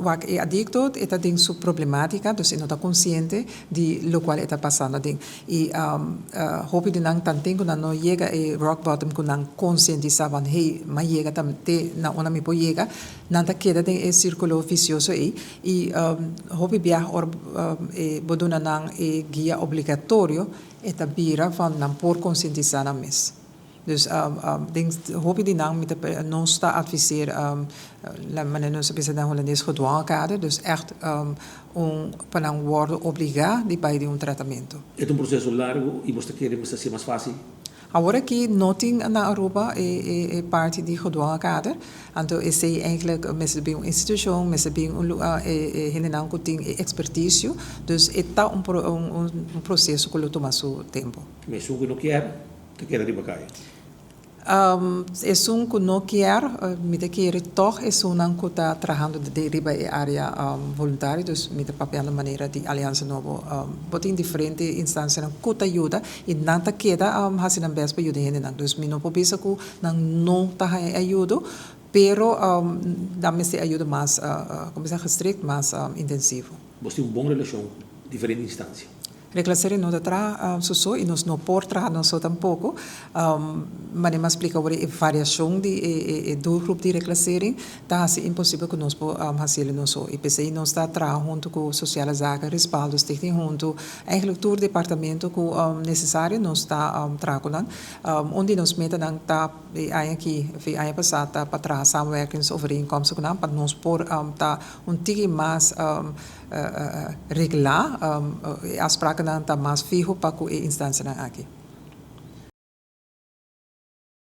Wak é adicto, está tem sua problemática, dus não está consciente de lo qual está passando ding. E hope de nang tanting ko na no chega e rock bottom ko nang conscientizar van hey, mas chega tamte na ona mi po chega, nanta queda ding e círculo vicioso e hope biar e boduna nang e guia obrigatório eta bira van nan por conscientizar na mes. Dus hoop je die naam met de non-sta adviseer, la manier zoals ze dan Hollandees gedwongen dus echt para worden obrigado de bij die tratamento. É processo largo e você quer que seja mais fácil? Agora que noting na Europa é parte de gedwongen kader, então esse eigenlijk mensen bij een instituut, mensen bij een kuting expertise, dus está processo que toma seu tempo. Mas o que não quer, te quer arriba cair. É que não quer, me quer toch é que está trabalhando de riba em área voluntária, dus met de papel maneira de aliança novo, bota em diferente instâncias que te ajuda e não te queda fazendo bem para ajudar gente, dus me não pode pensar que não está ajuda, pero dá-me se ajuda mais, como se restrito, mais intensivo. Você tem boa relação com diferentes instâncias. Reclassare não tra so e nós não por tra não só tampouco mas mais explica agora a variação de do grupo de reclassering tá se impossível que nós fazer não só e pensei nós está tra junto com sociale zaken respaldo stichting junto eigenlijk todo departamento que necessário nós está tra com onde nós meta dan tá aqui foi passada para tra samenwerkingsovereenkomsten com para nós por tá tige mais regular afspraken dan mais fijo para a instância aqui.